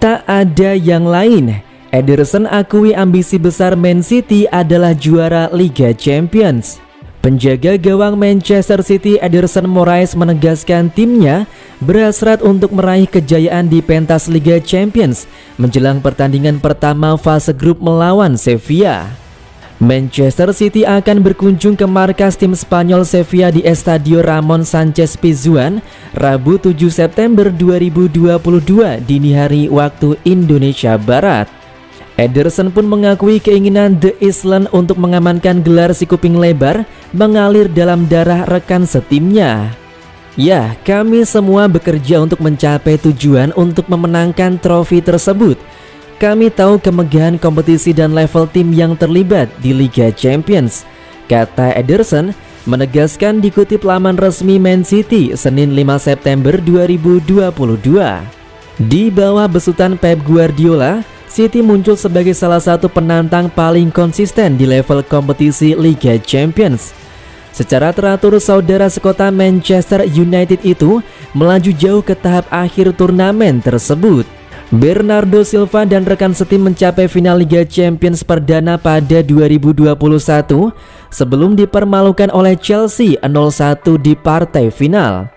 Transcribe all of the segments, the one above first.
Tak ada yang lain, Ederson akui ambisi besar Man City adalah juara Liga Champions. Penjaga gawang Manchester City Ederson Moraes menegaskan timnya berhasrat untuk meraih kejayaan di pentas Liga Champions menjelang pertandingan pertama fase grup melawan Sevilla. Manchester City akan berkunjung ke markas tim Spanyol Sevilla di Estadio Ramon Sánchez Pizjuan Rabu 7 September 2022 dini hari waktu Indonesia Barat. Ederson pun mengakui keinginan The Island untuk mengamankan gelar si kuping lebar mengalir dalam darah rekan setimnya. Ya, kami semua bekerja untuk mencapai tujuan untuk memenangkan trofi tersebut. Kami tahu kemegahan kompetisi dan level tim yang terlibat di Liga Champions, kata Ederson, menegaskan dikutip laman resmi Man City Senin 5 September 2022. Di bawah besutan Pep Guardiola, City muncul sebagai salah satu penantang paling konsisten di level kompetisi Liga Champions. Secara teratur, saudara sekota Manchester United itu melaju jauh ke tahap akhir turnamen tersebut. Bernardo Silva dan rekan setim mencapai final Liga Champions perdana pada 2021 sebelum dipermalukan oleh Chelsea 0-1 di partai final.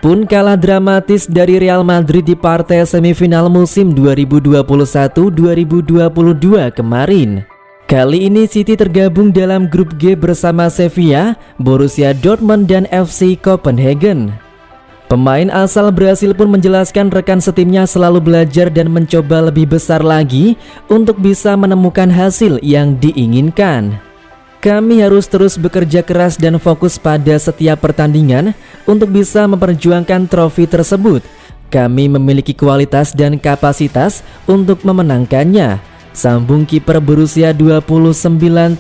Pun kalah dramatis dari Real Madrid di partai semifinal musim 2021-2022 kemarin. Kali ini City tergabung dalam grup G bersama Sevilla, Borussia Dortmund dan FC Copenhagen. Pemain asal Brasil pun menjelaskan rekan setimnya selalu belajar dan mencoba lebih besar lagi untuk bisa menemukan hasil yang diinginkan. Kami harus terus bekerja keras dan fokus pada setiap pertandingan untuk bisa memperjuangkan trofi tersebut. Kami memiliki kualitas dan kapasitas untuk memenangkannya, sambung kiper berusia 29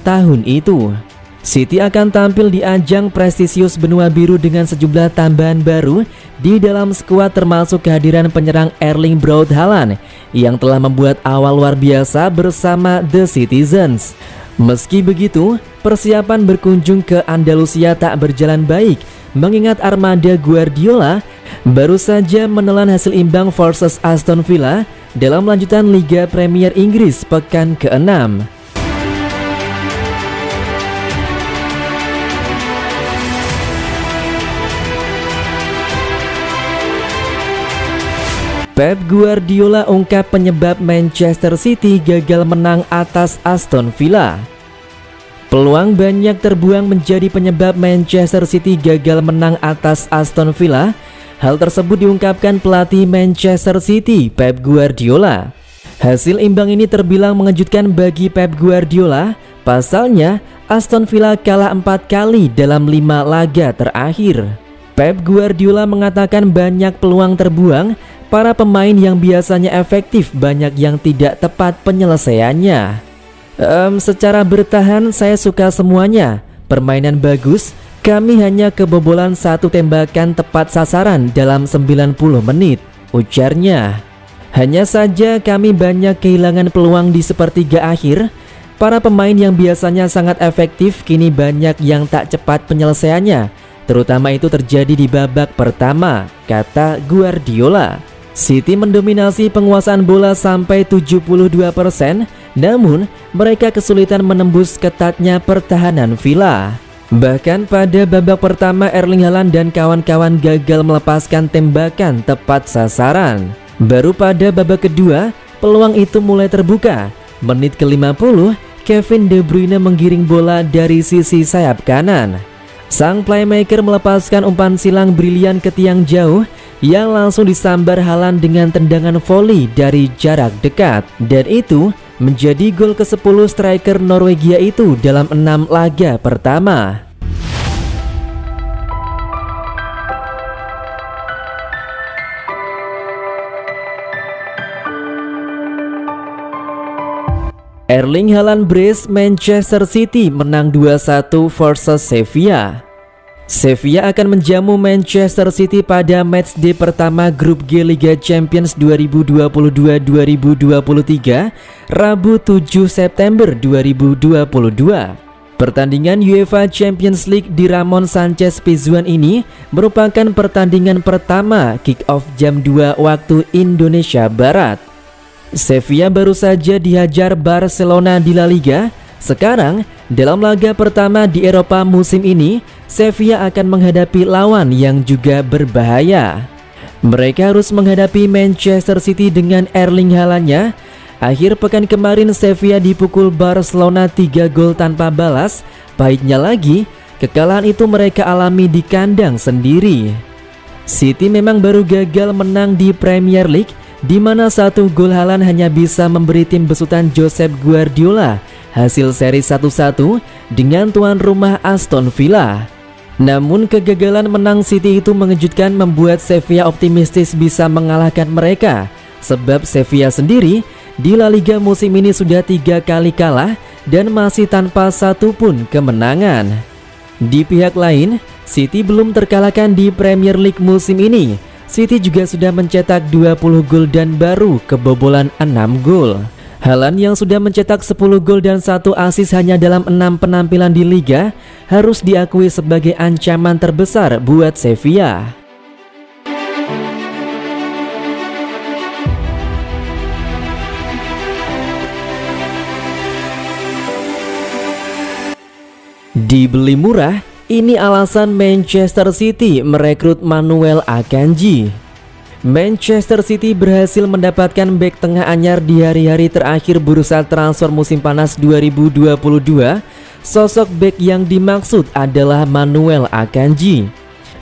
tahun itu. City akan tampil di ajang prestisius benua biru dengan sejumlah tambahan baru di dalam skuad, termasuk kehadiran penyerang Erling Braut Haaland yang telah membuat awal luar biasa bersama The Citizens. Meski begitu, persiapan berkunjung ke Andalusia tak berjalan baik mengingat armada Guardiola baru saja menelan hasil imbang versus Aston Villa dalam lanjutan Liga Premier Inggris pekan ke-6. Pep Guardiola ungkap penyebab Manchester City gagal menang atas Aston Villa. Peluang banyak terbuang menjadi penyebab Manchester City gagal menang atas Aston Villa. Hal tersebut diungkapkan pelatih Manchester City, Pep Guardiola. Hasil imbang ini terbilang mengejutkan bagi Pep Guardiola. Pasalnya, Aston Villa kalah 4 kali dalam 5 laga terakhir. Pep Guardiola mengatakan banyak peluang terbuang. Para pemain yang biasanya efektif banyak yang tidak tepat penyelesaiannya. Secara bertahan saya suka semuanya. Permainan bagus. Kami hanya kebobolan 1 tembakan tepat sasaran dalam 90 menit, ujarnya. Hanya saja kami banyak kehilangan peluang di sepertiga akhir. Para pemain yang biasanya sangat efektif kini banyak yang tak cepat penyelesaiannya. Terutama itu terjadi di babak pertama, kata Guardiola. City mendominasi penguasaan bola sampai 72%, namun mereka kesulitan menembus ketatnya pertahanan Villa. Bahkan pada babak pertama Erling Haaland dan kawan-kawan gagal melepaskan tembakan tepat sasaran. Baru pada babak kedua, peluang itu mulai terbuka. Menit ke-50, Kevin De Bruyne menggiring bola dari sisi sayap kanan. Sang playmaker melepaskan umpan silang brilian ke tiang jauh yang langsung disambar Haaland dengan tendangan voli dari jarak dekat. Dan itu menjadi gol ke-10 striker Norwegia itu dalam 6 laga pertama. Erling Haaland brace Manchester City menang 2-1 versus Sevilla. Sevilla akan menjamu Manchester City pada matchday pertama grup G Liga Champions 2022-2023 Rabu 7 September 2022. Pertandingan UEFA Champions League di Ramon Sánchez Pizjuan ini merupakan pertandingan pertama kick-off jam 2 waktu Indonesia Barat. Sevilla baru saja dihajar Barcelona di La Liga. Sekarang, dalam laga pertama di Eropa musim ini, Sevilla akan menghadapi lawan yang juga berbahaya. Mereka harus menghadapi Manchester City dengan Erling Haaland-nya. Akhir pekan kemarin Sevilla dipukul Barcelona 3 gol tanpa balas. Pahitnya lagi, kekalahan itu mereka alami di kandang sendiri. City memang baru gagal menang di Premier League, di mana 1 gol Haaland hanya bisa memberi tim besutan Josep Guardiola hasil seri 1-1 dengan tuan rumah Aston Villa. Namun kegagalan menang City itu mengejutkan, membuat Sevilla optimistis bisa mengalahkan mereka, sebab Sevilla sendiri di La Liga musim ini sudah 3 kali kalah dan masih tanpa satupun kemenangan. Di pihak lain, City belum terkalahkan di Premier League musim ini. City juga sudah mencetak 20 gol dan baru kebobolan 6 gol. Haaland yang sudah mencetak 10 gol dan 1 assist hanya dalam 6 penampilan di Liga harus diakui sebagai ancaman terbesar buat Sevilla. Dibeli murah, ini alasan Manchester City merekrut Manuel Akanji. Manchester City berhasil mendapatkan bek tengah anyar di hari-hari terakhir bursa transfer musim panas 2022. Sosok bek yang dimaksud adalah Manuel Akanji.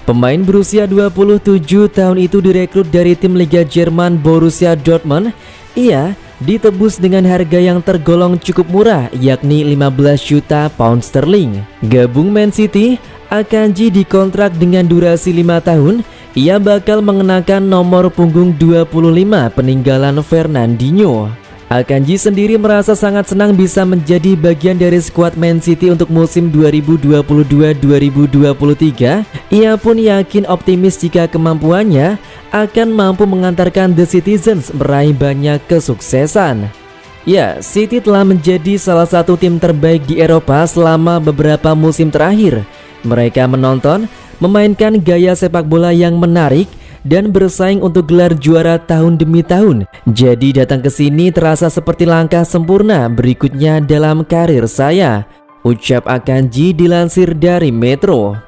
Pemain berusia 27 tahun itu direkrut dari tim Liga Jerman Borussia Dortmund. Ia ditebus dengan harga yang tergolong cukup murah, yakni 15 juta pound sterling. Gabung Man City, Akanji dikontrak dengan durasi 5 tahun. Ia bakal mengenakan nomor punggung 25 peninggalan Fernandinho. Akanji sendiri merasa sangat senang bisa menjadi bagian dari skuad Man City untuk musim 2022-2023. Ia pun yakin optimis jika kemampuannya akan mampu mengantarkan The Citizens meraih banyak kesuksesan. Ya, City telah menjadi salah satu tim terbaik di Eropa selama beberapa musim terakhir. Mereka memainkan gaya sepak bola yang menarik dan bersaing untuk gelar juara tahun demi tahun. Jadi datang ke sini terasa seperti langkah sempurna berikutnya dalam karir saya, ucap Akanji dilansir dari Metro.